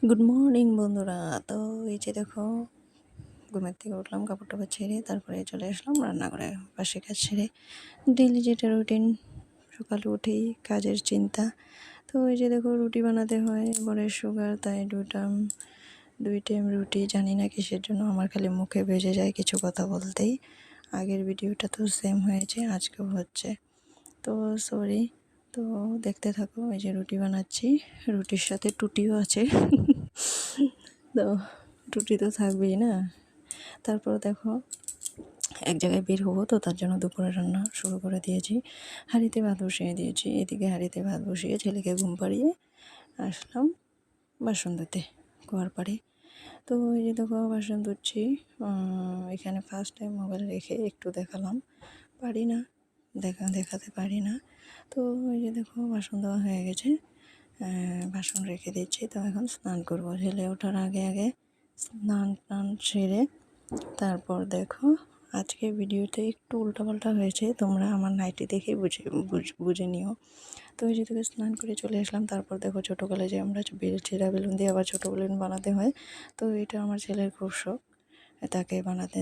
Good morning বন্ধুরা। তো এই যে দেখো, ঘুমের থেকে উঠলাম, কাপড় টাপড় ছেড়ে তারপরে চলে আসলাম রান্নাঘরে। পাশে কাজ সেরে ডেলি যেটা রুটিন, সকালে উঠেই কাজের চিন্তা। তো এই যে দেখো, রুটি বানাতে হয়, বরের সুগার, তাই দুই টাইম রুটি। জানি না কিসের জন্য আমার খালি মুখে ভেজে যায় কিছু কথা বলতেই। আগের ভিডিওটা তো সেম হয়েছে, আজকেও হচ্ছে, তো সরি। তো দেখতে থাকো, এই যে রুটি বানাচ্ছি, রুটির সাথে টুটিও আছে। তো টুটি তো থাকবেই না। তারপর দেখো, এক জায়গায় বের হবো, তো তার জন্য দুপুরে রান্না শুরু করে দিয়েছি। হাঁড়িতে ভাত বসিয়ে দিয়েছি, এদিকে হাঁড়িতে ভাত বসিয়ে ছেলেকে ঘুম পাড়িয়ে আসলাম বাসন ধুতে কুয়ার পাড়ে। তো এই যে দেখো, বাসন ধুচ্ছি। এখানে ফার্স্ট টাইম মোবাইল রেখে একটু দেখালাম, পারি না, দেখাতে পারি না। তো এই যে দেখো, বাসন দেওয়া হয়ে গেছে, বাসন রেখে দিচ্ছি। তো এখন স্নান করবো, ছেলে ওঠার আগে আগে স্নান টান সেরে। তারপর দেখো, আজকে ভিডিওতে একটু উল্টাপাল্টা হয়েছে, তোমরা আমার নাইটি দেখে বুঝে নিও। তো ওই যে থেকে স্নান করে চলে আসলাম। তারপর দেখো, ছোটোকালে যে আমরা ছেঁড়া বেলুন দিয়ে আবার ছোটো বেলুন বানাতে হয়, তো এটা আমার ছেলের খুব শখ, তাকে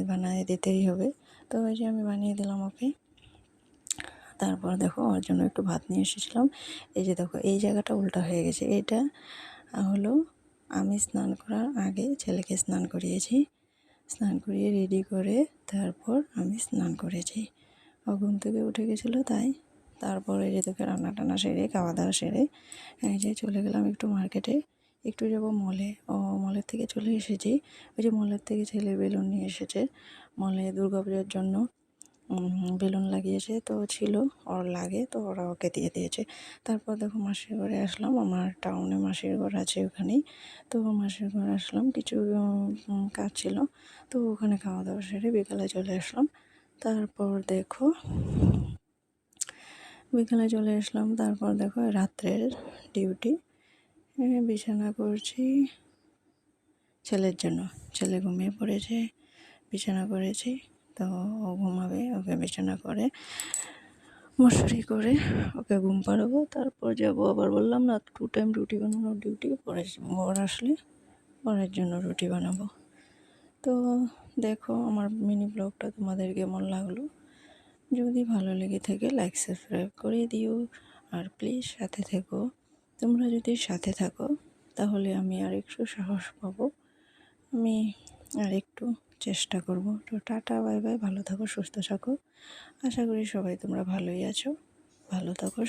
বানিয়ে দিতেই হবে। তো ওই যে আমি বানিয়ে দিলাম ওকে। তারপর দেখো, ওর জন্য একটু ভাত নিয়ে এসেছিলাম। এই যে দেখো, এই জায়গাটা উল্টা হয়ে গেছে। এটা হলো, আমি স্নান করার আগে ছেলেকে স্নান করিয়েছি, স্নান করিয়ে রেডি করে তারপর আমি স্নান করেছি। ও ঘুম থেকে উঠে গেছিলো, তাই তারপরে যে তোকে রান্না টান্না সেরে, খাওয়া দাওয়া সেরে এই যে চলে গেলাম একটু মার্কেটে, একটু যাব মলে। মলের থেকে চলে এসেছি। ওই যে মলের থেকে ছেলে বেলুন নিয়ে এসেছে, মলে দুর্গাপূজার জন্য বেলুন লাগিয়েছে, তো ছিল, ওর লাগে, তো ওরা ওকে দিয়ে দিয়েছে। তারপর দেখো, মাসির ঘরে আসলাম, আমার টাউনে মাসির ঘর আছে ওখানেই। তো মাসির ঘর আসলাম, কিছু কাজ ছিল, তো ওখানে খাওয়া দাওয়া সেরে বিকালে চলে আসলাম। তারপর দেখো, বিকালে চলে আসলাম, তারপর দেখো রাত্রের ডিউটি, বিছানা করছি ছেলের জন্য। ছেলে ঘুমিয়ে পড়েছে, বিছানা করেছি, তো ও ঘুমাবে, ওকে বিছানা করে মশারি করে ওকে ঘুম পাড়াবো। তারপর যাবো, আবার বললাম না, 2 টাইম রুটি বানানোর ডিউটি, পরে বর আসলে পরের জন্য রুটি বানাবো। তো দেখো, আমার মিনি ব্লগটা তোমাদের কেমন লাগলো। যদি ভালো লেগে থাকে লাইক সাবস্ক্রাইব করে দিও, আর প্লিজ সাথে থেকো। তোমরা যদি সাথে থাকো তাহলে আমি আর একটু সাহস পাবো, আমি আর একটু চেষ্টা করব। তো টাটা, বাই বাই, ভালো থাকো, সুস্থ থাকো। আশা করি সবাই তোমরা ভালোই আছো, ভালো থাকো।